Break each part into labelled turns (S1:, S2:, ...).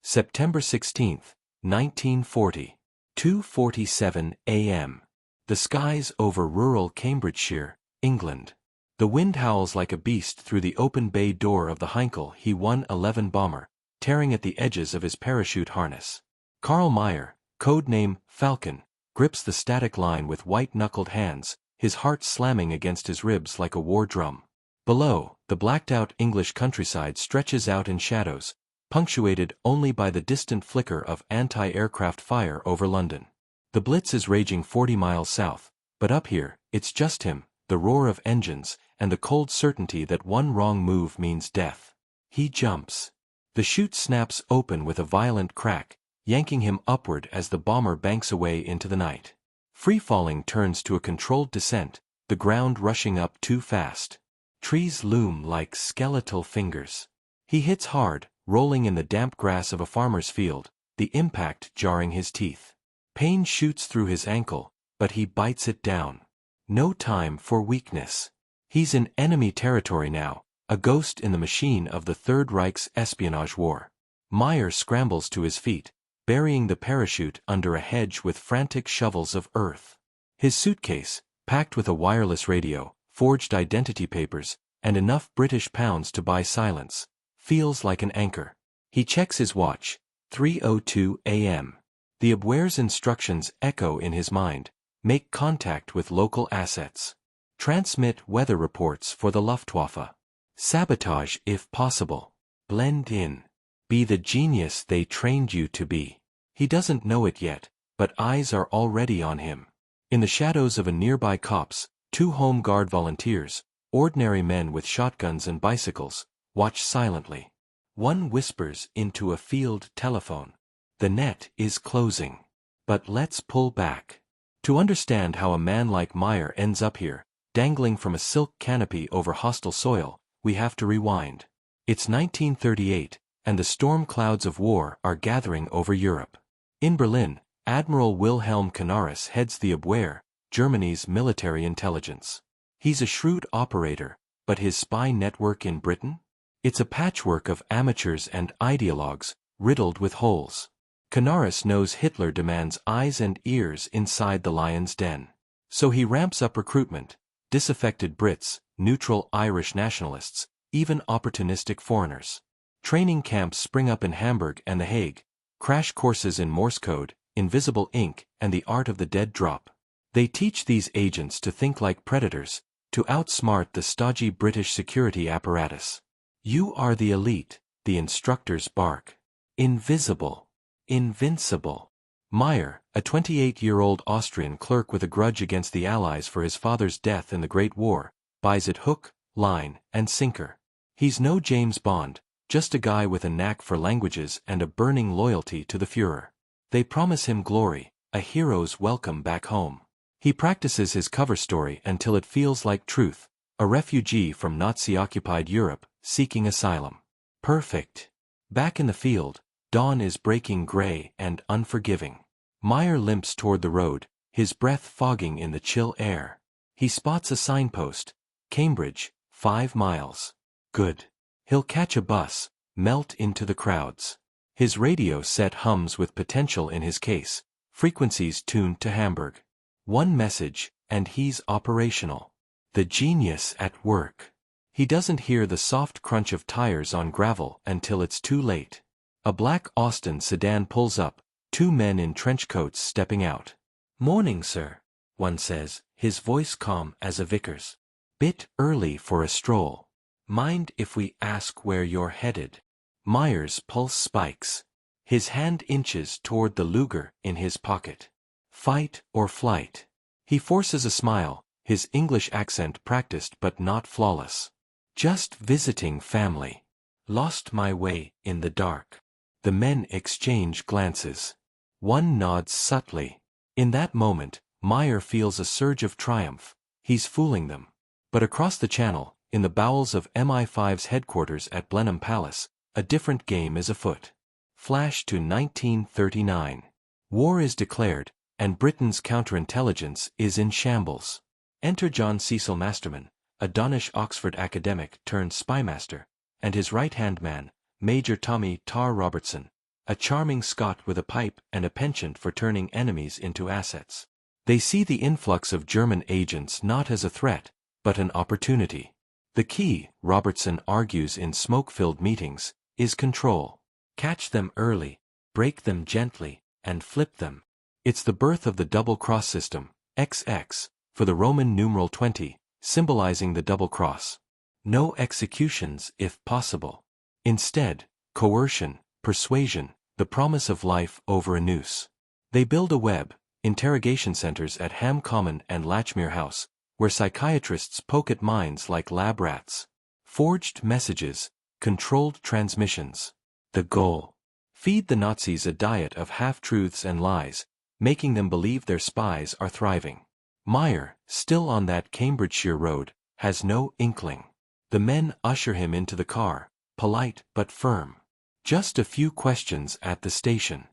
S1: September 16, 1940. 2:47 a.m. The skies over rural Cambridgeshire, England. The wind howls like a beast through the open bay door of the Heinkel He-111 bomber, tearing at the edges of his parachute harness. Karl Meyer, code name Falcon, grips the static line with white-knuckled hands, his heart slamming against his ribs like a war drum. Below, the blacked-out English countryside stretches out in shadows, punctuated only by the distant flicker of anti-aircraft fire over London. The Blitz is raging 40 miles south, but up here, it's just him, the roar of engines, and the cold certainty that one wrong move means death. He jumps. The chute snaps open with a violent crack, yanking him upward as the bomber banks away into the night. Free-falling turns to a controlled descent, the ground rushing up too fast. Trees loom like skeletal fingers. He hits hard, rolling in the damp grass of a farmer's field, the impact jarring his teeth. Pain shoots through his ankle, but he bites it down. No time for weakness. He's in enemy territory now, a ghost in the machine of the Third Reich's espionage war. Meyer scrambles to his feet, burying the parachute under a hedge with frantic shovels of earth. His suitcase, packed with a wireless radio, forged identity papers, and enough British pounds to buy silence, feels like an anchor. He checks his watch, 3:02 a.m. The Abwehr's instructions echo in his mind: make contact with local assets. Transmit weather reports for the Luftwaffe. Sabotage if possible. Blend in. Be the genius they trained you to be. He doesn't know it yet, but eyes are already on him. In the shadows of a nearby copse, 2 Home Guard volunteers, ordinary men with shotguns and bicycles, watch silently. One whispers into a field telephone. The net is closing. But let's pull back. To understand how a man like Meyer ends up here, dangling from a silk canopy over hostile soil, we have to rewind. It's 1938, and the storm clouds of war are gathering over Europe. In Berlin, Admiral Wilhelm Canaris heads the Abwehr, Germany's military intelligence. He's a shrewd operator, but his spy network in Britain? It's a patchwork of amateurs and ideologues, riddled with holes. Canaris knows Hitler demands eyes and ears inside the lion's den. So he ramps up recruitment: disaffected Brits, neutral Irish nationalists, even opportunistic foreigners. Training camps spring up in Hamburg and The Hague, crash courses in Morse code, invisible ink, and the art of the dead drop. They teach these agents to think like predators, to outsmart the stodgy British security apparatus. You are the elite, the instructors bark. Invisible. Invincible. Meyer, a 28-year-old Austrian clerk with a grudge against the Allies for his father's death in the Great War, buys it hook, line, and sinker. He's no James Bond, just a guy with a knack for languages and a burning loyalty to the Führer. They promise him glory, a hero's welcome back home. He practices his cover story until it feels like truth, a refugee from Nazi-occupied Europe, seeking asylum. Perfect. Back in the field, dawn is breaking gray and unforgiving. Meyer limps toward the road, his breath fogging in the chill air. He spots a signpost: Cambridge, 5 miles. Good. He'll catch a bus, melt into the crowds. His radio set hums with potential in his case, frequencies tuned to Hamburg. One message, and he's operational. The genius at work. He doesn't hear the soft crunch of tires on gravel until it's too late. A black Austin sedan pulls up, 2 men in trench coats stepping out. "Morning, sir," one says, his voice calm as a vicar's. "Bit early for a stroll. Mind if we ask where you're headed?" Meyer's pulse spikes. His hand inches toward the Luger in his pocket. Fight or flight? He forces a smile, his English accent practiced but not flawless. "Just visiting family. Lost my way in the dark." The men exchange glances. One nods subtly. In that moment, Meyer feels a surge of triumph. He's fooling them. But across the channel, in the bowels of MI5's headquarters at Blenheim Palace, a different game is afoot. Flash to 1939. War is declared, and Britain's counterintelligence is in shambles. Enter John Cecil Masterman, a Danish Oxford academic turned spymaster, and his right-hand man, Major Tommy Tar Robertson, a charming Scot with a pipe and a penchant for turning enemies into assets. They see the influx of German agents not as a threat, but an opportunity. The key, Robertson argues in smoke-filled meetings, is control. Catch them early, break them gently, and flip them. It's the birth of the double-cross system, XX, for the Roman numeral 20, symbolizing the double cross. No executions if possible. Instead, coercion, persuasion, the promise of life over a noose. They build a web, interrogation centers at Ham Common and Lachmere House, where psychiatrists poke at minds like lab rats. Forged messages, controlled transmissions. The goal: feed the Nazis a diet of half-truths and lies, making them believe their spies are thriving. Meyer, still on that Cambridgeshire road, has no inkling. The men usher him into the car, polite but firm. Just a few questions at the station.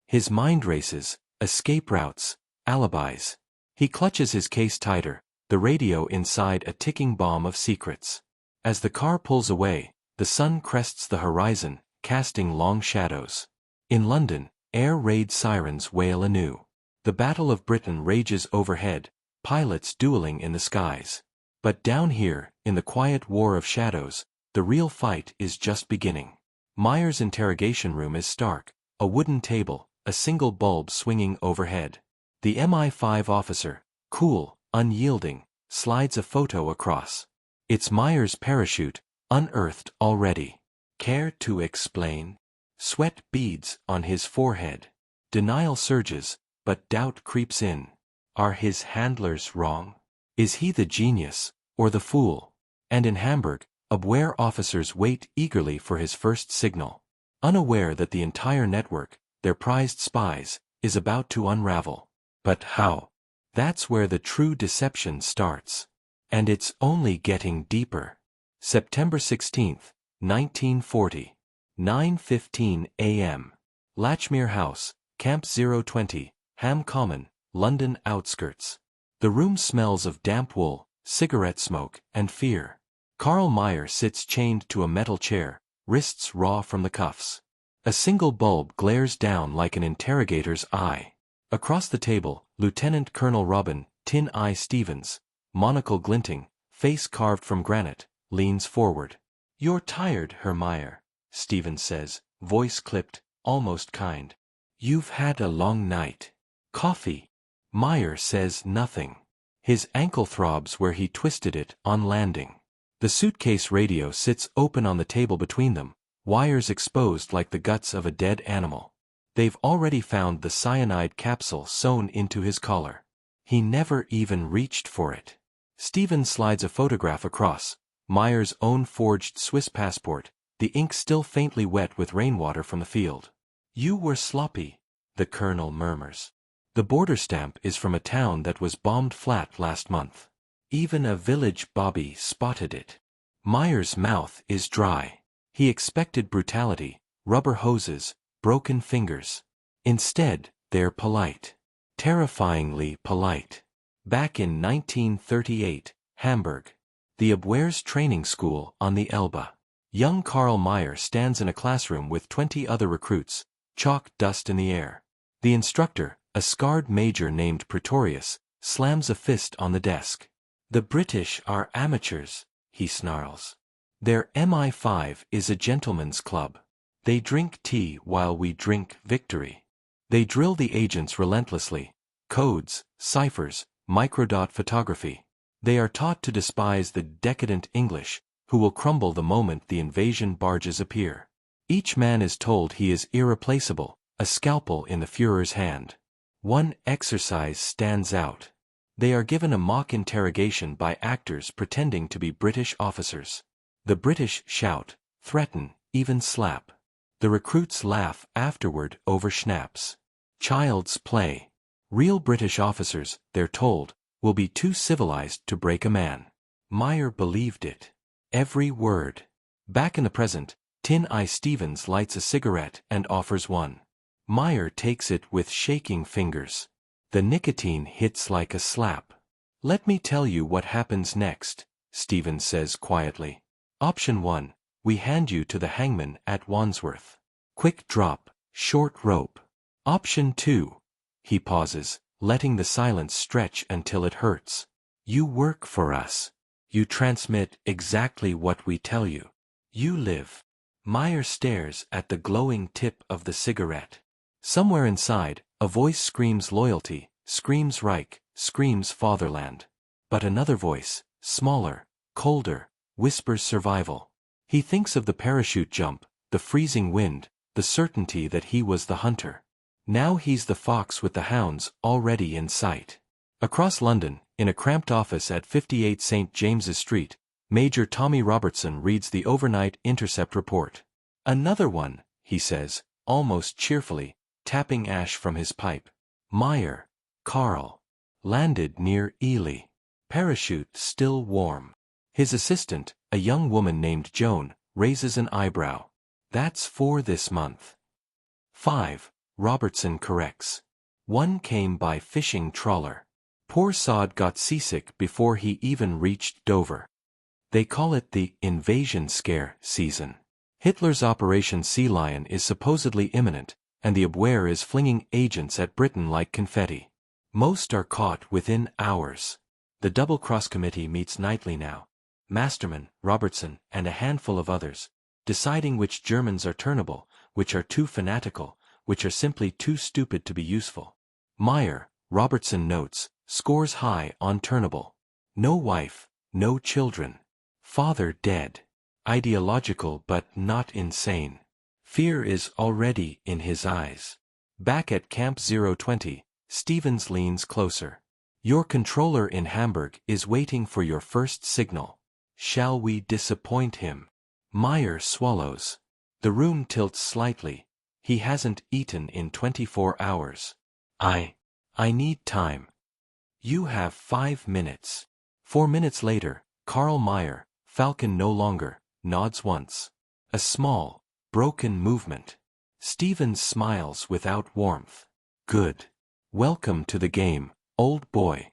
S1: His mind races, escape routes, alibis. He clutches his case tighter, the radio inside a ticking bomb of secrets. As the car pulls away, the sun crests the horizon, casting long shadows. In London, air raid sirens wail anew. The Battle of Britain rages overhead, pilots dueling in the skies. But down here, in the quiet war of shadows, the real fight is just beginning. Meyer's interrogation room is stark, a wooden table, a single bulb swinging overhead. The MI5 officer, cool, unyielding, slides a photo across. It's Meyer's parachute, unearthed already. Care to explain? Sweat beads on his forehead. Denial surges, but doubt creeps in. Are his handlers wrong? Is he the genius, or the fool? And in Hamburg, Abwehr officers wait eagerly for his first signal. Unaware that the entire network, their prized spies, is about to unravel. But how? That's where the true deception starts. And it's only getting deeper. September 16, 1940. 9:15 a.m. Lachmere House, Camp 020, Ham Common, London outskirts. The room smells of damp wool, cigarette smoke, and fear. Karl Meyer sits chained to a metal chair, wrists raw from the cuffs. A single bulb glares down like an interrogator's eye. Across the table, Lieutenant Colonel Robin, Tin Eye Stevens, monocle glinting, face carved from granite, leans forward. "You're tired, Herr Meyer," Stevens says, voice clipped, almost kind. "You've had a long night. Coffee?" Meyer says nothing. His ankle throbs where he twisted it on landing. The suitcase radio sits open on the table between them, wires exposed like the guts of a dead animal. They've already found the cyanide capsule sewn into his collar. He never even reached for it. Stevens slides a photograph across, Meyer's own forged Swiss passport, the ink still faintly wet with rainwater from the field. "You were sloppy," the colonel murmurs. The border stamp is from a town that was bombed flat last month. Even a village bobby spotted it. Meyer's mouth is dry. He expected brutality, rubber hoses, broken fingers. Instead, they're polite. Terrifyingly polite. Back in 1938, Hamburg. The Abwehr's training school on the Elbe. Young Karl Meyer stands in a classroom with 20 other recruits, chalk dust in the air. The instructor, a scarred major named Pretorius, slams a fist on the desk. "The British are amateurs," he snarls. "Their MI5 is a gentleman's club. They drink tea while we drink victory." They drill the agents relentlessly. Codes, ciphers, microdot photography. They are taught to despise the decadent English, who will crumble the moment the invasion barges appear. Each man is told he is irreplaceable, a scalpel in the Führer's hand. One exercise stands out. They are given a mock interrogation by actors pretending to be British officers. The British shout, threaten, even slap. The recruits laugh afterward over schnapps. Child's play. Real British officers, they're told, will be too civilized to break a man. Meyer believed it. Every word. Back in the present, Tin Eye Stevens lights a cigarette and offers one. Meyer takes it with shaking fingers. The nicotine hits like a slap. "Let me tell you what happens next," Stevens says quietly. "Option 1, we hand you to the hangman at Wandsworth. Quick drop, short rope. Option 2. He pauses, letting the silence stretch until it hurts. You work for us. You transmit exactly what we tell you. You live. Meyer stares at the glowing tip of the cigarette. Somewhere inside, a voice screams loyalty, screams Reich, screams fatherland. But another voice, smaller, colder, whispers survival. He thinks of the parachute jump, the freezing wind, the certainty that he was the hunter. Now he's the fox with the hounds already in sight. Across London, in a cramped office at 58 St. James's Street, Major Tommy Robertson reads the overnight intercept report. Another one, he says, almost cheerfully, tapping ash from his pipe. Meyer, Carl. Landed near Ely. Parachute still warm. His assistant, a young woman named Joan, raises an eyebrow. That's 4 this month. 5, Robertson corrects. 1 came by fishing trawler. Poor sod got seasick before he even reached Dover. They call it the invasion scare season. Hitler's Operation Sea Lion is supposedly imminent, and the Abwehr is flinging agents at Britain like confetti. Most are caught within hours. The double-cross committee meets nightly now. Masterman, Robertson, and a handful of others, deciding which Germans are turnable, which are too fanatical, which are simply too stupid to be useful. Meyer, Robertson notes, scores high on turnable. No wife, no children. Father dead. Ideological but not insane. Fear is already in his eyes. Back at Camp 020, Stevens leans closer. Your controller in Hamburg is waiting for your first signal. Shall we disappoint him? Meyer swallows. The room tilts slightly. He hasn't eaten in 24 hours. I need time. You have 5 minutes. 4 minutes later, Karl Meyer, Falcon no longer, nods once. A small, broken movement. Stevens smiles without warmth. Good. Welcome to the game, old boy.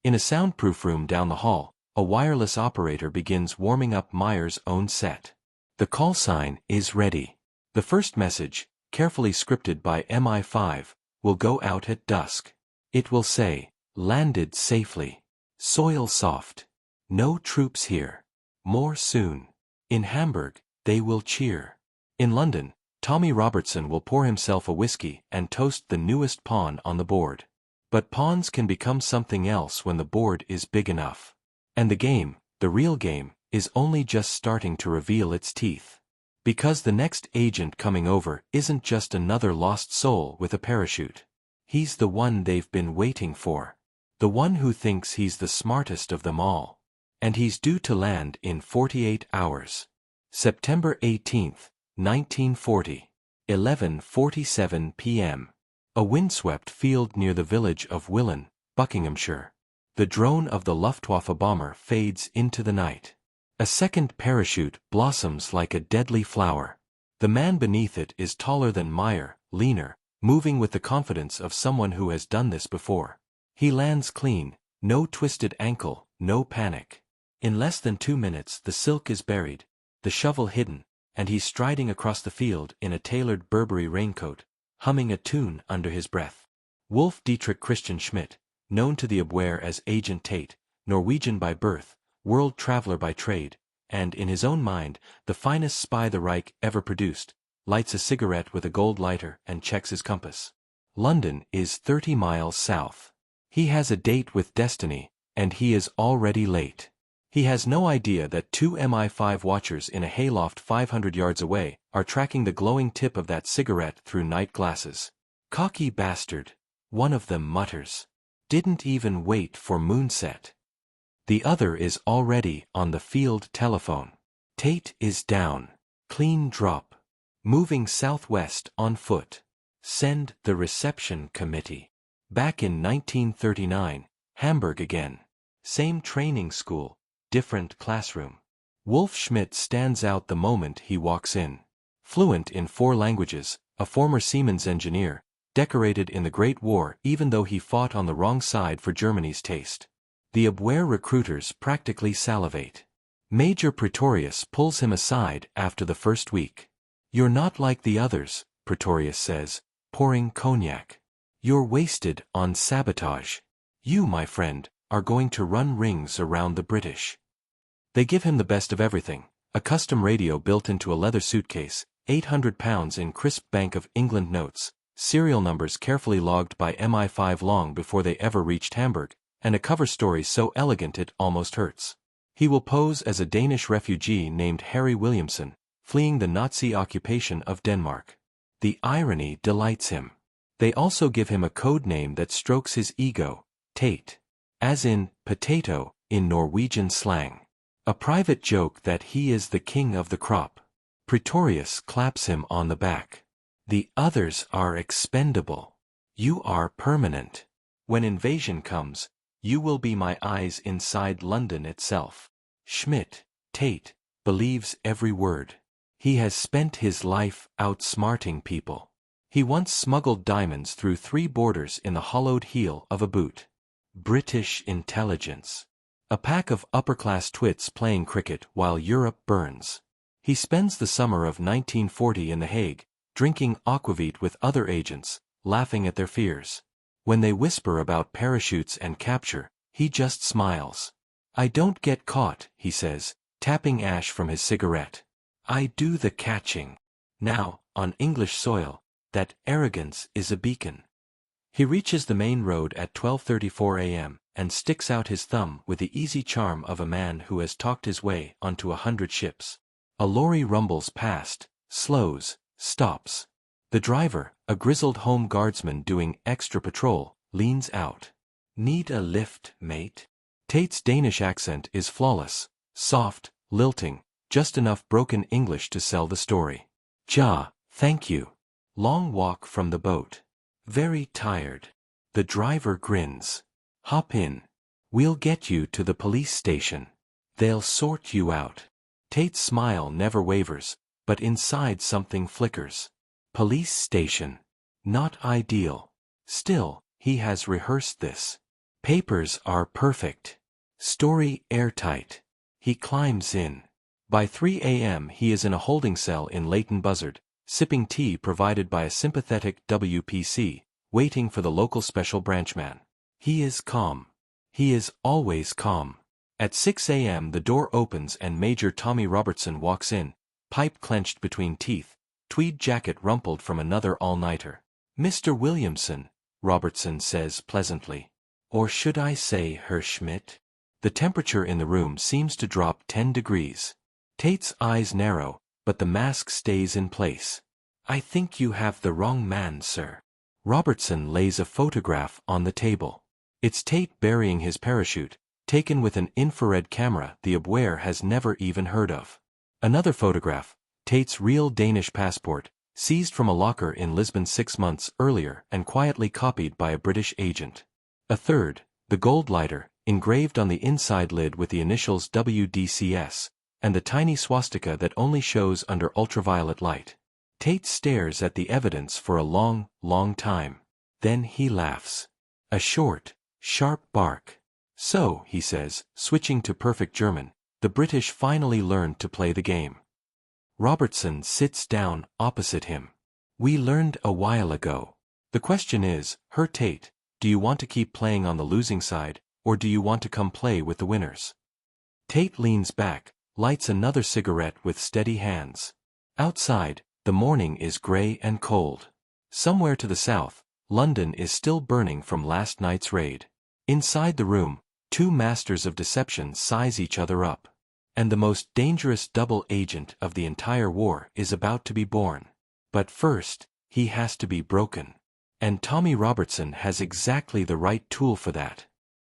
S1: In a soundproof room down the hall, a wireless operator begins warming up Meyer's own set. The call sign is ready. The first message, carefully scripted by MI5, will go out at dusk. It will say, landed safely. Soil soft. No troops here. More soon. In Hamburg, they will cheer. In London, Tommy Robertson will pour himself a whiskey and toast the newest pawn on the board. But pawns can become something else when the board is big enough. And the game, the real game, is only just starting to reveal its teeth. Because the next agent coming over isn't just another lost soul with a parachute. He's the one they've been waiting for. The one who thinks he's the smartest of them all. And he's due to land in 48 hours. September 18th, 1940. 11:47 p.m. A windswept field near the village of Willen, Buckinghamshire. The drone of the Luftwaffe bomber fades into the night. A second parachute blossoms like a deadly flower. The man beneath it is taller than Meyer, leaner, moving with the confidence of someone who has done this before. He lands clean, no twisted ankle, no panic. In less than 2 minutes the silk is buried, the shovel hidden, and he's striding across the field in a tailored Burberry raincoat, humming a tune under his breath. Wolf Dietrich Christian Schmidt, known to the Abwehr as Agent Tate, Norwegian by birth, world traveler by trade, and in his own mind, the finest spy the Reich ever produced, lights a cigarette with a gold lighter and checks his compass. London is 30 miles south. He has a date with destiny, and he is already late. He has no idea that 2 MI5 watchers in a hayloft 500 yards away are tracking the glowing tip of that cigarette through night glasses. Cocky bastard, one of them mutters. Didn't even wait for moonset. The other is already on the field telephone. Tate is down. Clean drop. Moving southwest on foot. Send the reception committee. Back in 1939, Hamburg again. Same training school, different classroom. Wolf Schmidt stands out the moment he walks in. Fluent in 4 languages, a former Siemens engineer, decorated in the Great War even though he fought on the wrong side for Germany's taste. The Abwehr recruiters practically salivate. Major Pretorius pulls him aside after the first week. You're not like the others, Pretorius says, pouring cognac. You're wasted on sabotage. You, my friend, are going to run rings around the British. They give him the best of everything, a custom radio built into a leather suitcase, £800 in crisp Bank of England notes, serial numbers carefully logged by MI5 long before they ever reached Hamburg, and a cover story so elegant it almost hurts. He will pose as a Danish refugee named Harry Williamson, fleeing the Nazi occupation of Denmark. The irony delights him. They also give him a code name that strokes his ego, Tate, as in potato in Norwegian slang. A private joke that he is the king of the crop. Pretorius claps him on the back. The others are expendable. You are permanent. When invasion comes, you will be my eyes inside London itself. Schmidt, Tate, believes every word. He has spent his life outsmarting people. He once smuggled diamonds through 3 borders in the hollowed heel of a boot. British intelligence. A pack of upper-class twits playing cricket while Europe burns. He spends the summer of 1940 in The Hague, drinking aquavit with other agents, laughing at their fears. When they whisper about parachutes and capture, he just smiles. I don't get caught, he says, tapping ash from his cigarette. I do the catching. Now, on English soil, that arrogance is a beacon. He reaches the main road at 12:34 a.m. and sticks out his thumb with the easy charm of a man who has talked his way onto 100 ships. A lorry rumbles past, slows, stops. The driver, a grizzled home guardsman doing extra patrol, leans out. Need a lift, mate? Tate's Danish accent is flawless, soft, lilting, just enough broken English to sell the story. Ja, thank you. Long walk from the boat. Very tired. The driver grins. Hop in. We'll get you to the police station. They'll sort you out. Tate's smile never wavers, but inside something flickers. Police station. Not ideal. Still, he has rehearsed this. Papers are perfect. Story airtight. He climbs in. By 3 a.m. he is in a holding cell in Leighton Buzzard, sipping tea provided by a sympathetic WPC, waiting for the local special branchman. He is calm. He is always calm. At 6 a.m. the door opens and Major Tommy Robertson walks in, pipe clenched between teeth, tweed jacket rumpled from another all-nighter. Mr. Williamson, Robertson says pleasantly. Or should I say Herr Schmidt? The temperature in the room seems to drop 10 degrees. Tate's eyes narrow, but the mask stays in place. I think you have the wrong man, sir. Robertson lays a photograph on the table. It's Tate burying his parachute, taken with an infrared camera the Abwehr has never even heard of. Another photograph, Tate's real Danish passport, seized from a locker in Lisbon 6 months earlier and quietly copied by a British agent. A third, the gold lighter, engraved on the inside lid with the initials WDCS, and the tiny swastika that only shows under ultraviolet light. Tate stares at the evidence for a long, long time. Then he laughs. A short, sharp bark. So, he says, switching to perfect German, the British finally learned to play the game. Robertson sits down opposite him. We learned a while ago. The question is, Herr Tate, do you want to keep playing on the losing side, or do you want to come play with the winners? Tate leans back, lights another cigarette with steady hands. Outside, the morning is grey and cold. Somewhere to the south, London is still burning from last night's raid. Inside the room, 2 masters of deception size each other up. And the most dangerous double agent of the entire war is about to be born. But first, he has to be broken. And Tommy Robertson has exactly the right tool for that.